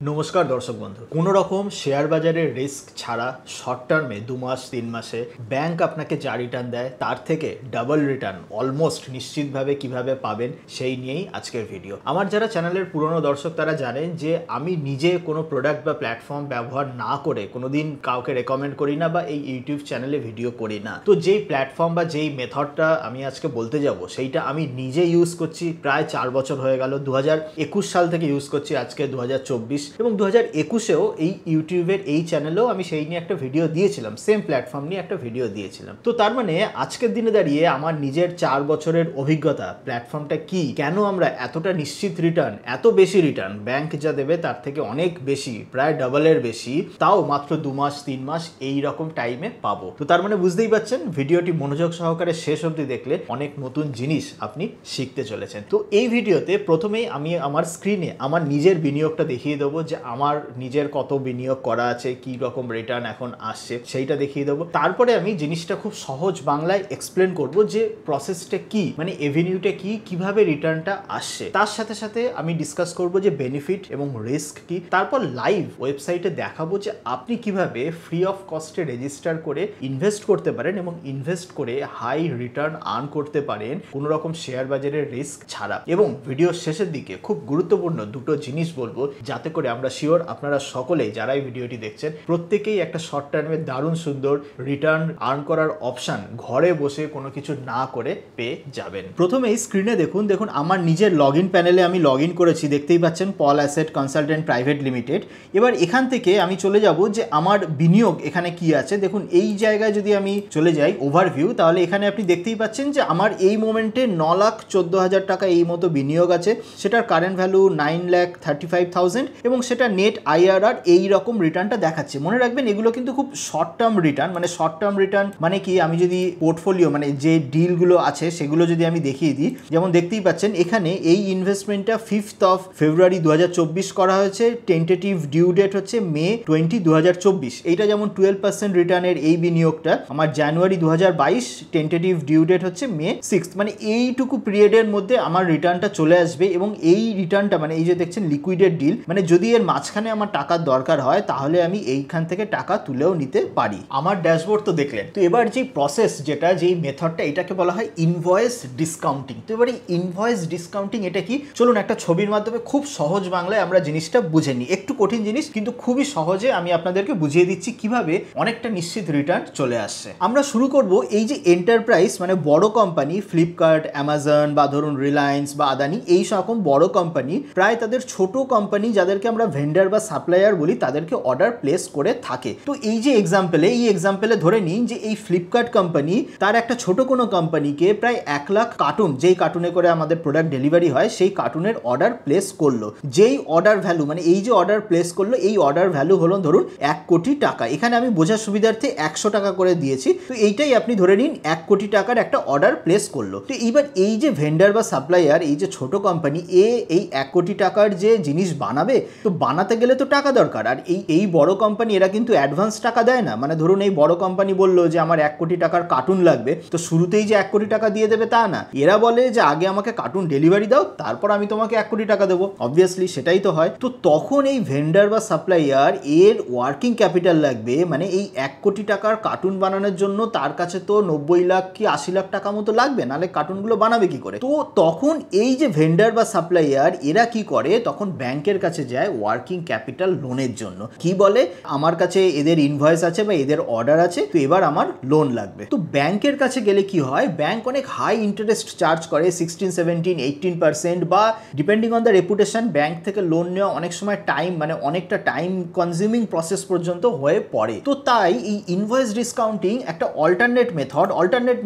নমস্কার দর্শক বন্ধু, কোনো রকম শেয়ার বাজারের রিস্ক ছাড়া শর্ট টার্মে 2 মাস 3 মাসে ব্যাংক আপনাকে যা রিটার্ন দেয় তার থেকে ডাবল রিটার্ন অলমোস্ট নিশ্চিতভাবে কিভাবে পাবেন সেই নিয়েই আজকের ভিডিও। আমার যারা চ্যানেলের পুরনো দর্শক তারা জানেন যে আমি নিজে কোনো প্রোডাক্ট বা প্ল্যাটফর্ম ব্যবহার না করে কোনোদিন কাউকে রেকমেন্ড করি না বা এই ইউটিউব চ্যানেলে ভিডিও করি না। তো যেই প্ল্যাটফর্ম বা যেই মেথডটা আমি আজকে বলতে যাব সেইটা আমি নিজে ইউজ করছি, প্রায় 4 বছর হয়ে গেল। 2021 সাল থেকে ইউজ করছি, আজকে 2024 এবং 2021-এও এই ইউটিউবের এই চ্যানেলেও আমি সেই নিয়ে একটা ভিডিও দিয়েছিলাম, সেম প্ল্যাটফর্ম নিয়ে একটা ভিডিও দিয়েছিলাম। তো তার মানে আজকের দিনে দাঁড়িয়ে আমার নিজের 4 বছরের অভিজ্ঞতা, প্ল্যাটফর্মটা কি, কেন আমরা এতটা নিশ্চিত রিটার্ন, এত বেশি রিটার্ন ব্যাংক যা দেবে তার থেকে অনেক বেশি, প্রায় ডাবলের বেশি, তাও মাত্র 2 মাস 3 মাস এই রকম টাইমে পাবো। তো তার মানে বুঝতেই পারছেন ভিডিওটি মনোযোগ সহকারে শেষ অবধি দেখলে অনেক নতুন জিনিস আপনি শিখতে চলেছেন। তো এই ভিডিওতে প্রথমেই আমি আমার স্ক্রিনে আমার নিজের বিনিয়োগটা দেখিয়ে দেবো যে আমার নিজের কত বিনিয়োগ করা আছে, কি রকম রিটার্ন এখন আসছে সেইটা দেখিয়ে দেবো। তারপরে আমি জিনিসটা খুব সহজ বাংলায় এক্সপ্লেন করব যে প্রসেসটা কি, মানে এভিনিউটা কি, কিভাবে রিটার্নটা আসছে। তার সাথে সাথে আমি ডিসকাস করব যে বেনিফিট এবং রিস্ক কি। তারপর লাইভ ওয়েবসাইটে দেখাবো যে আপনি কিভাবে ফ্রি অফ কস্টে রেজিস্টার করে ইনভেস্ট করতে পারেন এবং ইনভেস্ট করে হাই রিটার্ন আর্ন করতে পারেন কোনো রকম শেয়ার বাজারের রিস্ক ছাড়া। এবং ভিডিওর শেষের দিকে খুব গুরুত্বপূর্ণ দুটো জিনিস বলবো, যাতে করে আমরা শিওর আপনারা সকলেই যারা এই ভিডিওটি দেখছেন প্রত্যেকেই একটা শর্ট টার্মে দারুণ সুন্দর রিটার্ন আর্ন করার অপশন ঘরে বসে কোনো কিছু না করে পেয়ে যাবেন। প্রথমেই স্ক্রিনে দেখুন আমার নিজের লগ ইন প্যানেলে আমি লগ ইন করেছি, দেখতেই পাচ্ছেন পল অ্যাসেট কনসালটেন্ট প্রাইভেট লিমিটেড। এবার এখান থেকে আমি চলে যাব যে আমার বিনিয়োগ এখানে কি আছে। দেখুন এই জায়গায় যদি আমি চলে যাই ওভারভিউ, তাহলে এখানে আপনি দেখতেই পাচ্ছেন যে আমার এই মোমেন্টে 9,14,000 টাকা এই মতো বিনিয়োগ আছে। সেটার কারেন্ট ভ্যালু 9,35,000 এবং সেটা নেট আইআরআর এই রকম রিটার্নটা দেখাচ্ছে। মনে রাখবেন এগুলো কিন্তু খুব শর্ট টার্ম রিটার্ন। মানে শর্ট টার্ম রিটার্ন মানে কি, আমি যদি পোর্টফোলিও মানে যে ডিলগুলো আছে সেগুলো যদি আমি দেখিয়ে দিই, যেমন দেখতেই পাচ্ছেন এখানে এই ইনভেস্টমেন্টটা 5th অফ ফেব্রুয়ারি 2024 করা হয়েছে। টেন্টেটিভ ডিউ ডেট হচ্ছে মে 20, 2024। এইটা যেমন 12% রিটার্নের এই বিনিয়োগটা, আমার জানুয়ারি 2022 টেন্টেটিভ ডিউ ডেট হচ্ছে মে 6। মানে এইটুকু পিরিয়ডের মধ্যে আমার রিটার্নটা চলে আসবে। এবং এই রিটার্নটা মানে এই যে দেখছেন লিকুইডেড ডিল, মানে যদি এর মাঝখানে আমার টাকার দরকার হয় তাহলে আমি এইখান থেকে টাকা তুলেও নিতে পারি। আমার ড্যাশবোর্ড তো দেখলেন। তো এবার যে প্রসেস যেটা, যেই মেথডটা, এটাকে বলা হয় ইনভয়েস ডিসকাউন্টিং। তো এবার এই ইনভয়েস ডিসকাউন্টিং এটা কি, চলুন একটা ছবির মাধ্যমে খুব সহজ বাংলায় আমরা জিনিসটা বুঝে নিই। একটু কঠিন জিনিস কিন্তু খুবই সহজে আমি আপনাদেরকে বুঝিয়ে দিচ্ছি কিভাবে অনেকটা নিশ্চিত রিটার্ন চলে আসছে। আমরা শুরু করব এই যে এন্টারপ্রাইজ মানে বড় কোম্পানি, ফ্লিপকার্ট, অ্যামাজন বা ধরুন রিলায়েন্স বা আদানি, এই রকম বড় কোম্পানি প্রায় তাদের ছোট কোম্পানি যাদেরকে আমরা ভেন্ডার বা সাপ্লায়ার বলি তাদেরকে অর্ডার প্লেস করে থাকে। তো এই যে এক্সাম্পলে ধরে নিন যে এই ফ্লিপকার্ট কোম্পানি তার একটা ছোট কোনো কোম্পানিকে প্রায় 1 লাখ কার্টুন, যেই কার্টুনে করে আমাদের প্রোডাক্ট ডেলিভারি হয় সেই কার্টুনের অর্ডার প্লেস করলো। যেই অর্ডার ভ্যালু মানে এই যে অর্ডার প্লেস করলো এই অর্ডার ভ্যালু হলো ধরুন 1 কোটি টাকা। এখানে আমি বোঝার সুবিধার্থে 100 টাকা করে দিয়েছি। তো এইটাই আপনি ধরে নিন 1 কোটি টাকার একটা অর্ডার প্লেস করলো। তো এইবার এই যে ভেন্ডার বা সাপ্লায়ার, এই যে ছোট কোম্পানি, এই 1 কোটি টাকার যে জিনিস বানাবে, তো বানাতে গেলে তো টাকা দরকার। আর এই বড় কোম্পানি এরা কিন্তু অ্যাডভান্স টাকা দেয় না। মানে ধরুন এই বড় কোম্পানি বললো যে আমার 1 কোটি টাকার কার্টুন লাগবে, তো শুরুতেই যে 1 কোটি টাকা দিয়ে দেবে তা না। এরা বলে যে আগে আমাকে কার্টুন ডেলিভারি দাও, তারপর আমি তোমাকে 1 কোটি টাকা দেবো। অবভিয়াসলি সেটাই তো হয়। তো তখন এই ভেন্ডার বা সাপ্লায়ার এর ওয়ার্কিং ক্যাপিটাল লাগবে, মানে এই 1 কোটি টাকার কার্টুন বানানোর জন্য তার কাছে তো 90 লাখ কি 80 লাখ টাকা মতো লাগবে, নাহলে কার্টুনগুলো বানাবে কি করে। তো তখন এই যে ভেন্ডার বা সাপ্লায়ার এরা কি করে, তখন ব্যাংকের কাছে যায় ওয়ার্কিং ক্যাপিটাল লোনের জন্য। কি বলে, আমার কাছে এদের ইনভয়েস আছে বা এদের অর্ডার আছে, তো এবার আমার লোন লাগবে। তো ব্যাংকের কাছে গেলে কি হয়, ব্যাংক অনেক হাই ইন্টারেস্ট চার্জ করে, 16, 17, 18% বা depending on the reputation. Bank থেকে লোন নেওয়া অনেক সময় টাইম, মানে অনেকটা টাইম কনজিউমিং প্রসেস পর্যন্ত হয়ে পড়ে। তো তাই এই ইনভয়েস ডিসকাউন্টিং একটা অল্টারনেট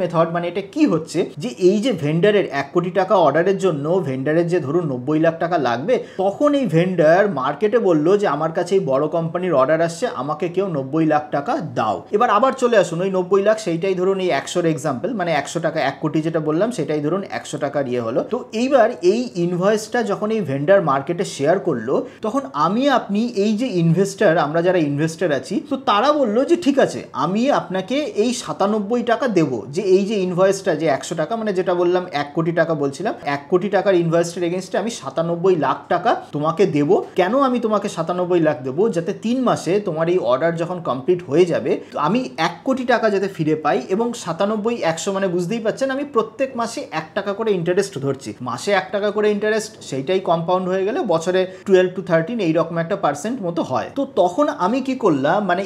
মেথড। মানে এটা কি হচ্ছে যে এই যে ভেন্ডারের 1 কোটি টাকা অর্ডারের জন্য ভেন্ডারের যে ধরুন 90 লাখ টাকা লাগবে, তখন এই ভেন্ডার মার্কেটে বললো যে আমার কাছে এই বড় কোম্পানির অর্ডার আসছে, আমাকে কেউ 90 লাখ টাকা দাও। এবার আবার চলে আসুন ওই 90 লাখ, সেইটাই ধরুন এই 100-র এক্সাম্পল, মানে 100 টাকা, 1 কোটি যেটা বললাম সেটাই ধরুন 100 টাকার ইয়ে হলো। তো এইবার এই ইনভয়েসটা যখন এই ভেন্ডার মার্কেটে শেয়ার করলো, তখন আমি আপনি এই যে ইনভেস্টার, আমরা যারা ইনভেস্টার আছি, তো তারা বললো যে ঠিক আছে আমি আপনাকে এই 97 টাকা দেবো। যে এই যে ইনভয়েসটা যে 100 টাকা, মানে যেটা বললাম 1 কোটি টাকা বলছিলাম, 1 কোটি টাকার ইনভয়েসটার এগেনস্টে আমি 97 লাখ টাকা তোমাকে দেবো। কেন আমি তোমাকে 97 লাখ দেবো, যাতে 3 মাসে তোমার এই অর্ডার যখন কমপ্লিট হয়ে যাবে তো আমি 1 কোটি টাকা যাতে ফিরে পাই, এবং 97 100 মানে বুঝতেই পারছেন আমি প্রত্যেক মাসে 1 টাকা করে ইন্টারেস্ট ধরছি, মাসে 1 টাকা করে ইন্টারেস্ট, সেইটাই কম্পাউন্ড হয়ে গেলে বছরে 12 to 13 এইরকম একটা পার্সেন্ট মতো হয়। তো তখন আমি কি করলাম, মানে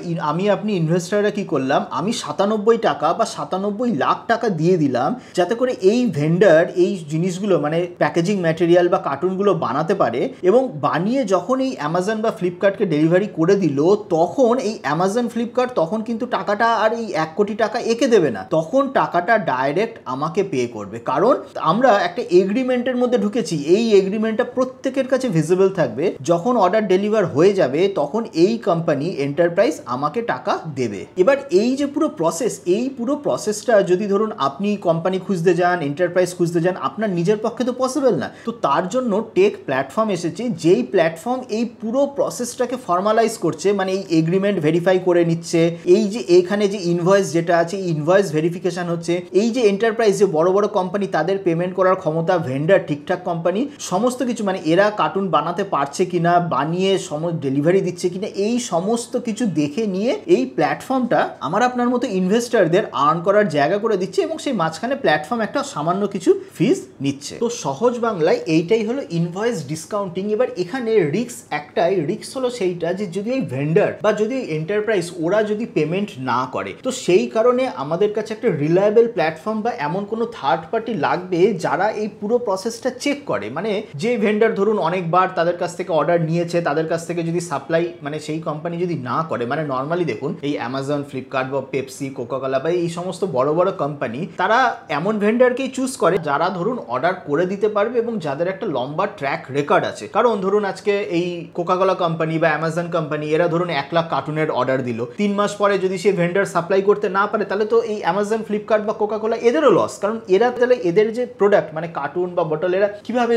আপনি ইনভেস্টাররা কি করলাম, আমি 97 টাকা বা 97 লাখ টাকা দিয়ে দিলাম যাতে করে এই ভেন্ডার এই জিনিসগুলো মানে প্যাকেজিং ম্যাটেরিয়াল বা কার্টুনগুলো বানাতে পারে, এবং বানিয়ে যখন এই অ্যামাজন বা ফ্লিপকার্টকে ডেলিভারি করে দিল তখন এই অ্যামাজন ফ্লিপকার্ট তখন কিন্তু টাকাটা আর এই 1 কোটি টাকা এঁকে দেবে না, তখন টাকাটা ডাইরেক্ট আমাকে পে করবে। কারণ আমরা একটা এগ্রিমেন্টের মধ্যে ঢুকেছি, এই এগ্রিমেন্টটা প্রত্যেকের কাছে ভিজিবল থাকবে, যখন অর্ডার ডেলিভার হয়ে যাবে তখন এই কোম্পানি এন্টারপ্রাইজ আমাকে টাকা দেবে। এবার এই যে পুরো প্রসেস, এই পুরো প্রসেসটা যদি ধরুন আপনি কোম্পানি খুঁজতে যান, এন্টারপ্রাইজ খুঁজতে যান, আপনার নিজের পক্ষে তো পসিবল না। তো তার জন্য টেক প্ল্যাটফর্ম এসেছে, যেই প্ল্যাটফর্ম এই পুরো প্রসেসটাকে ফর্মালাইজ করছে, মানে এই এগ্রিমেন্ট ভেরিফাই করে নিচ্ছে, এই যে এখানে যে ইনভয়েস যেটা আছে ইনভয়েস ভেরিফিকেশন হচ্ছে, এই যে এন্টারপ্রাইজ যে বড় বড় কোম্পানি তাদের পেমেন্ট করার ক্ষমতা, ভেন্ডার ঠিকঠাক কোম্পানি সমস্ত কিছু, মানে এরা কার্টুন বানাতে পারছে কিনা, বানিয়ে ডেলিভারি দিচ্ছে কিনা, এই সমস্ত কিছু দেখে নিয়ে এই প্ল্যাটফর্মটা আমার আপনার মতো ইনভেস্টারদের আর্ন করার জায়গা করে দিচ্ছে, এবং সেই মাঝখানে প্ল্যাটফর্ম একটা সামান্য কিছু ফিস নিচ্ছে। তো সহজ বাংলায় এইটাই হলো ইনভয়েস ডিসকাউন্টিং। এবার এখানে রিস্ক একটাই, রিস্ক হলো সেইটা যে যদি এই ভেন্ডার বা যদি এই এন্টারপ্রাইজ ওরা যদি পেমেন্ট না করে, তো সেই কারণে আমাদের কাছে একটা রিলায়েবল প্ল্যাটফর্ম বা এমন কোনো থার্ড পার্টি লাগবে যারা এই পুরো প্রসেসটা চেক করে। মানে যে ভেন্ডার ধরুন অনেকবার তাদের কাছ থেকে অর্ডার নিয়েছে, তাদের কাছ থেকে যদি সাপ্লাই মানে সেই কোম্পানি যদি না করে, মানে নর্মালি দেখুন এই অ্যামাজন, ফ্লিপকার্ট বা পেপসি, কোকাকোলা বা এই সমস্ত বড় বড় কোম্পানি তারা এমন ভেন্ডারকেই চুজ করে যারা ধরুন অর্ডার করে দিতে পারবে এবং যাদের একটা লম্বা ট্র্যাক রেকর্ড আছে। কারণ ধরুন আজকে এই কোকাকোলা কোম্পানি বা অ্যামাজন কোম্পানি এরা ধরুন 1 লাখ কার্টুনের অর্ডার দিল, 3 মাস পরে যদি সে ভেন্ডার সাপ্লাই করতে না পারে তাহলে তো এই অ্যামাজন, ফ্লিপকার্ট বা কোকাকোলা এদেরও লস, কারণ এরা তাহলে এদের যে প্রোডাক্ট মানে কার্টুন বা বটল এরা কিভাবে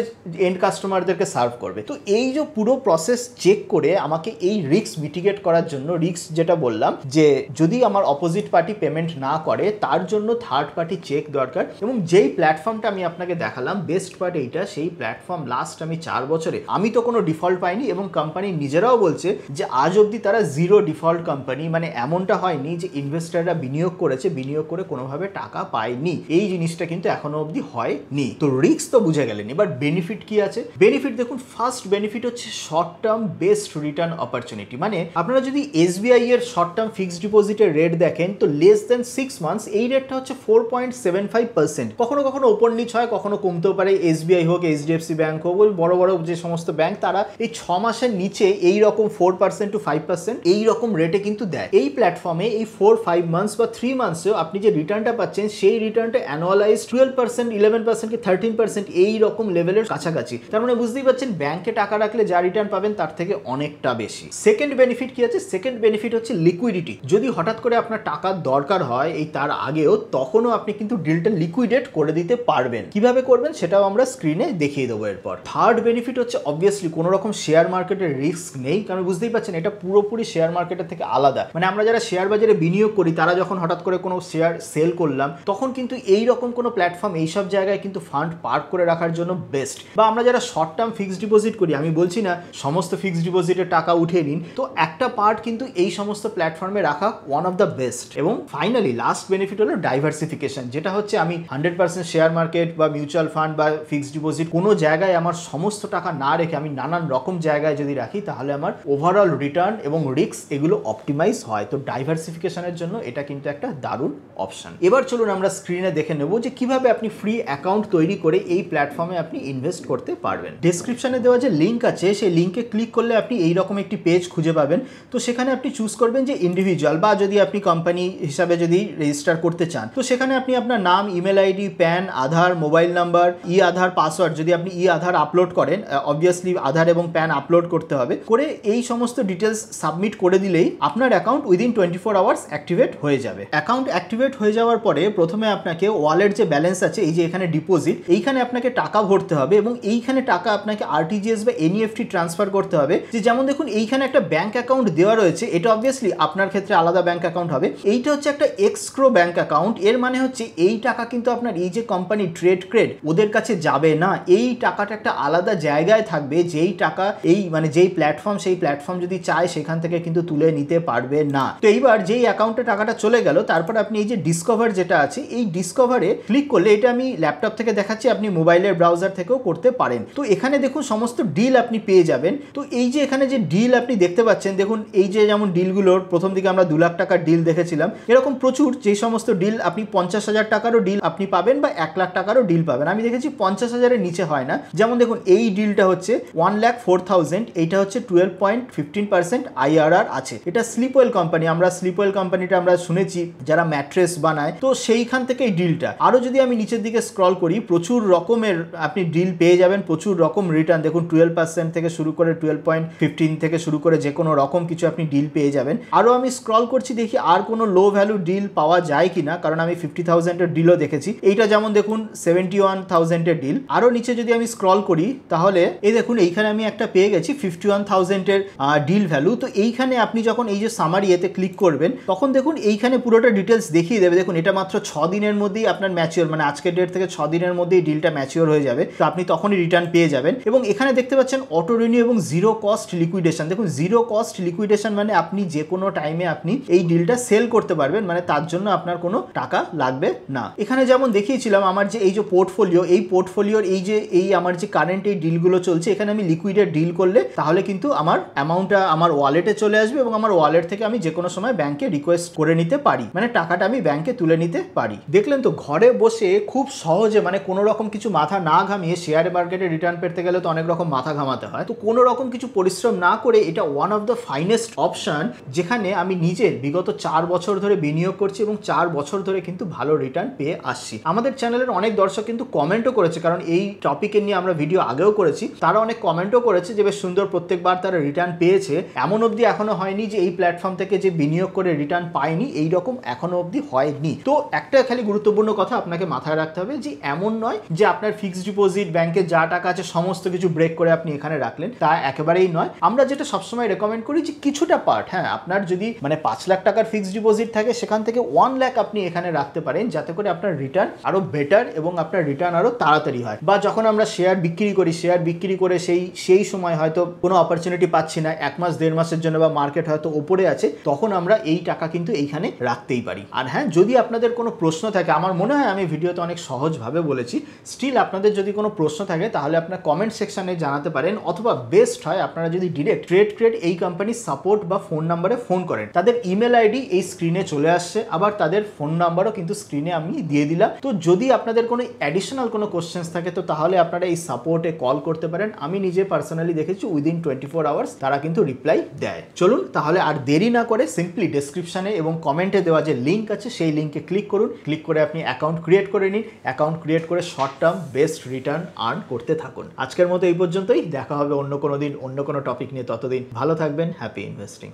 এন্ড কাস্টমারদেরকে সার্ভ করবে। তো এই যে পুরো প্রসেস চেক করে আমাকে এই রিস্ক মিটিগেট করার জন্য, রিস্ক যেটা বললাম যে যদি আমার অপোজিট পার্টি পেমেন্ট না করে তার জন্য থার্ড পার্টি চেক দরকার। এবং যেই প্ল্যাটফর্মটা আমি আপনাকে দেখালাম বেস্ট পার্ট এইটা, সেই প্ল্যাটফর্ম লাস্ট আমি 4 বছরে আমি তো কোনো ডিফল্ট পাইনি, এবং কোম্পানি নিজেরাও বলছে যে আজ অবধি তারা জিরো ডিফল্ট কোম্পানি, মানে এমনটা হয়নি যে ইনভেস্টাররা বিনিয়োগ করেছে, বিনিয়োগ করে কোনোভাবে টাকা পায়নি, এই জিনিসটা কিন্তু এখনো অবধি হয়নি। তো রিস্ক তো বুঝে গেলেন, এবার বেনিফিট কি আছে। বেনিফিট দেখুন, ফার্স্ট বেনিফিট হচ্ছে short term best return opportunity. মানে আপনারা যদি SBI এর শর্ট টার্ম ফিক্সড ডিপোজিটের রেট দেখেন তো লেস দেন 6 মান্থস এই রেটটা হচ্ছে 4.75%। কখনো কখনো ওপর নিচ হয়, কখনো কমতেও পারে, SBI হোক, HDFC ব্যাংক হোক, ওই বড় বড় যে সমস্ত ব্যাংক তারা এই 6 মাসের নিচে এই রকম 4% to 5% এই রকম রেটে কিন্তু দেয়। এই প্ল্যাটফর্মে এই 4-5 মান্থস বা 3 মান্থসেও আপনি যে রিটার্নটা পাচ্ছেন সেই রিটার্নটা অ্যানুয়ালাইজ 12%, 11% কি 13% এই রকম লেভেলের কাছাকাছি। তার মানে বুঝতেই পারছেন ব্যাংকে টাকা রাখলে যা রিটার্ন পাবেন তার থেকে অনেকটা বেশি। সেকেন্ড বেনিফিট কি আছে? সেকেন্ড বেনিফিট হচ্ছে লিকুইডিটি। যদি হঠাৎ করে আপনার টাকার দরকার হয় এই তার আগেও, তখনও আপনি কিন্তু ডিলটা লিকুইডেট করে দিতে পারবেন। কিভাবে করবেন সেটাও আমরা স্ক্রিনে দেখিয়ে দেবো এরপর। থার্ড বেনিফিট হচ্ছে অবভিয়াসলি কোনো রকম শেয়ার মার্কেটের রিস্ক নেই, কারণ বুঝতেই পারছেন এটা পুরোপুরি শেয়ার মার্কেটের থেকে আলাদা। মানে আমরা যারা শেয়ার বাজারে বিনিয়োগ করি তারা যখন হঠাৎ করে কোনো শেয়ার সেল করলাম তখন কিন্তু এই রকম কোনো প্ল্যাটফর্ম এইসব জায়গায় কিন্তু ফান্ড পার্ক করে রাখার জন্য বেস্ট। বা আমরা যারা শর্ট টার্ম ফিক্সড ডিপোজিট করি, আমি বলছি না সমস্ত ফিক্সড ডিপোজিটের টাকা উঠিয়ে নিন, তো একটা পার্ট কিন্তু এই সমস্ত প্ল্যাটফর্মে রাখা ওয়ান অফ দ্য বেস্ট। এবং ফাইনালি লাস্ট বেনিফিট হলো ডাইভার্সিফিকেশন, যেটা হচ্ছে আমি 100% শেয়ার মার্কেট বা মিউচুয়াল ফান্ড বা ফিক্সড ডিপোজিট কোনো জায়গায় আমার সমস্ত টাকা না রেখে আমি নানান রকম জায়গায় যদি রাখি তাহলে আমার ওভারঅল রিটার্ন এবং রিস্ক এগুলো অপটিমাইজ হয়। তো ডাইভার্সিফিকেশনের জন্য এটা কিন্তু একটা দারুণ অপশন। এবার চলুন আমরা স্ক্রিনে দেখে নেব যে কিভাবে আপনি ফ্রি অ্যাকাউন্ট তৈরি করে এই প্ল্যাটফর্মে আপনি ইনভেস্ট করতে পারবেন। ডেসক্রিপশনে দেওয়া যে লিঙ্ক আছে সেই লিঙ্কে ক্লিক করলে আপনি এইরকম একটি পেজ খুঁজে পাবেন। তো সেখানে আপনি চুজ করবেন যে ইন্ডিভিজুয়াল, বা যদি আপনি কোম্পানি হিসাবে যদি রেজিস্টার করতে চান তো সেখানে আপনি আপনার নাম, ইমেল আইডি, প্যান, আধার, মোবাইল নাম্বার, আধার পাসওয়ার্ড, যদি আপনি আধার আপলোড করেন অবভিয়াসলি আধার এবং প্যান আপলোড করতে হবে, করে এই সমস্ত ডিটেলস সাবমিট করে দিলেই আপনার অ্যাকাউন্ট উইদিন 24 আওয়ার্স অ্যাক্টিভেট হয়ে যাবে। অ্যাকাউন্ট অ্যাক্টিভেট হয়ে যাওয়ার পরে প্রথমে আপনাকে ওয়ালেট যে ব্যালেন্স আছে, এই যে এখানে ডিপোজিট, এইখানে আপনাকে টাকা ভরতে হবে এবং এইখানে টাকা আপনাকে RTGS বা NEFT ট্রান্সফার করতে হবে। যে যেমন দেখুন এইখানে একটা ব্যাংক অ্যাকাউন্ট দেওয়া রয়েছে, এটা অবভিয়াসলি আপনার ক্ষেত্রে আলাদা ব্যাংক অ্যাকাউন্ট হবে। এইটা হচ্ছে একটা এক্সক্রো ব্যাংক অ্যাকাউন্ট। এর মানে হচ্ছে এই টাকা কিন্তু আপনার এই যে কোম্পানি ট্রেড ক্রেড ওদের কাছে যাবে না, এই টাকাটা একটা আলাদা জায়গায় থাকবে, যেই টাকা এই মানে যেই প্ল্যাটফর্ম সেই প্ল্যাটফর্ম যদি চায় সেখান থেকে কিন্তু তুলে নিতে পারবে না। তো এইবার যেই অ্যাকাউন্টে টাকাটা চলে গেল, তারপর আপনি এই যে ডিসকভার যেটা আছে, এই ডিসকভারে ক্লিক করলে, এটা আমি ল্যাপটপ থেকে দেখাচ্ছি, আপনি মোবাইলের ব্রাউজার থেকেও করতে পারেন। তো এখানে দেখুন সমস্ত ডিল আপনি পেয়ে যাবেন। তো এই যে এখানে যে ডিল আপনি দেখতে পাচ্ছেন, দেখুন এই যে যেমন ডিলগুলোর প্রথম দিকে আমরা 2 লাখ টাকার ডিল দেখেছিলাম, এরকম প্রচুর যেই সমস্ত ডিল আপনি 50,000 টাকারও ডিল আপনি পাবেন বা 1 লাখ টাকারও ডিল পাবেন। আমি দেখেছি 50,000-এর নিচে হয় না। যেমন দেখুন এই ডিলটা হচ্ছে 1,04,000, এইটা হচ্ছে 12.15% IRR আছে। এটা স্লিপওয়েল কোম্পানি, আমরা স্লিপওয়েল কোম্পানিটা আমরা শুনেছি যারা ম্যাট্রেস বানায়, তো সেইখান থেকে এই ডিলটা। আরও যদি আমি নিচের দিকে স্ক্রল করি, প্রচুর রকমের আপনি ডিল পেয়ে যাবেন, প্রচুর রকম রিটার্ন। দেখুন 12% থেকে শুরু করে 12.15 থেকে শুরু করে যে কোনো রকম কিছু আপনি ডিল পেয়ে যাবেন। আরও আমি স্ক্রল করছি, দেখি আর কোনো লো ভ্যালু ডিল পাওয়া যায় কিনা, কারণ আমি 50,000-এর ডিলও দেখেছি। এইটা যেমন দেখুন 71,000-এর ডিল। আরও নিচে যদি আমি স্ক্রল করি, তাহলে এই দেখুন এইখানে আমি একটা পেয়ে গেছি 51,000-এর ডিল ভ্যালু। তো এইখানে আপনি যখন এই যে সামারি এতে ক্লিক করবেন, তখন দেখুন এইখানে পুরোটা ডিটেলস দেখিয়ে দেবে। দেখুন এটা মাত্র 6 দিনের মধ্যেই আপনার ম্যাচিওর, মানে আজকের ডেট থেকে 6 দিনের মধ্যেই ডিলটা ম্যাচিওর হয়ে যাবে। তো আপনি তখনই রিটার্ন পেয়ে যাবেন। এবং এখানে দেখতে পাচ্ছেন অটো রিনিউ এবং জিরো কস্ট লিকুইডেশন। দেখুন জিরো কস্ট লিকুইডেশন মানে আপনি যে কোনো টাইমে আপনি এই ডিলটা সেল করতে পারবেন, মানে তার জন্য আপনার কোনো টাকা লাগবে না। এখানে যেমন দেখিয়েছিলাম আমার যে এই যে পোর্টফোলিও, এই পোর্টফোলিওর এই যে আমার যে কারেন্ট এই ডিলগুলো চলছে, এখানে আমি লিকুইডের ডিল করলে তাহলে কিন্তু আমার অ্যামাউন্টটা আমার ওয়ালেটে চলে আসবে এবং আমার ওয়ালেট থেকে আমি যে কোনো সময় ব্যাংকে রিকোয়েস্ট করে নিতে পারি, মানে টাকাটা আমি ব্যাংকে তুলে নিতে পারি। দেখলেন তো, ঘরে বসে খুব সহজে, মানে কোনো রকম কিছু মাথা না ঘামিয়ে, শেয়ার মার্কেটে রিটার্ন পেতে গেলে তো অনেক রকম মাথা ঘামাতে হয়, তো কোনো রকম কিছু পরিশ্রম না করে এটা one of the finest option, যেখানে আমি নিজের বিগত 4 বছর ধরে বিনিয়োগ করছি এবং 4 বছর ধরে কিন্তু ভালো রিটার্ন পেয়ে আসছি। আমাদের চ্যানেলের অনেক দর্শক কিন্তু কমেন্টও করেছে, কারণ এই টপিকে নিয়ে আমরা ভিডিও আগেও করেছি, তারা অনেক কমেন্টও করেছে যে বেশ সুন্দর প্রত্যেকবার তারা রিটার্ন পেয়েছে। এমন অবধি এখনো হয়নি যে এই প্ল্যাটফর্ম থেকে যে বিনিয়োগ করে রিটার্ন পায়নি, এইরকম এখনো অবধি হয়নি। তো একটা খালি গুরুত্বপূর্ণ কথা আপনাকে মাথায় রাখতে হবে যে এমন নয় যে আপনার ফিক্সড ডিপোজিট, ব্যাংকে যা টাকা আছে সমস্ত কিছু ব্রেক করে আপনি এখানে রাখলেন, তা একেবারেই নয়। আমরা যেটা সবসময় রেকমেন্ড করি যে কিছুটা পার্ট, হ্যাঁ, আপনার যদি মানে 5 লাখ টাকার ফিক্সড ডিপোজিট থাকে, সেখান থেকে 1 লাখ আপনি এখানে রাখতে পারেন, যাতে করে আপনার রিটার্ন আরো বেটার এবং আপনার রিটার্ন আরো তাড়াতাড়ি হয়। বা যখন আমরা শেয়ার বিক্রি করি, শেয়ার বিক্রি করে সেই সময় হয়তো কোনো অপরচুনিটি পাচ্ছি না, 1 মাস 1.5 মাসের জন্য, বা মার্কেট হয়তো ওপরে আছে, তখন আমরা এই টাকা কিন্তু এইখানে রাখতেই পারি। আর হ্যাঁ, যদি আপনাদের কোনো প্রশ্ন থাকে, আমার মনে হয় আমি ভিডিওতে অনেক সহজভাবে বলেছি, স্টিল আপনাদের যদি কোনো প্রশ্ন থাকে তাহলে আপনার কমেন্ট সেকশনে জানাতে পারেন, অথবা বেস্ট হয় আপনারা যদি ডিরেক্ট ট্রেড এই কোম্পানির সাপোর্ট বা ফোন নাম্বারে ফোন করেন। তাদের ইমেল আইডি এই স্ক্রিনে চলে আসছে, আবার তাদের ফোন নাম্বারও কিন্তু স্ক্রিনে আমি দিয়ে দিলাম। তো যদি আপনাদের কোনো অ্যাডিশনাল কোনো কোশ্চেন্স থাকে, তো তাহলে আপনারা এই সাপোর্টে কল করতে পারেন। আমি নিজে পার্সোনালি দেখেছি উইদিন 24 আওয়ার্স তারা কিন্তু রিপ্লাই দেয়। চলুন তাহলে আর দেরি না করে সিম্পলি ডেসক্রিপশনে এবং কমেন্টে দেওয়া যে লিঙ্ক আছে সেই লিঙ্কে ক্লিক করুন। ক্লিক করে আপনি অ্যাকাউন্ট ক্রিয়েট করে নিন। অ্যাকাউন্ট ক্রিয়েট করে short term best return earn করতে থাকুন। আজকের মতো এই পর্যন্তই, দেখা হবে অন্য কোনো দিন অন্য কোনো টপিক নিয়ে। ততদিন ভালো থাকবেন, হ্যাপি ইনভেস্টিং।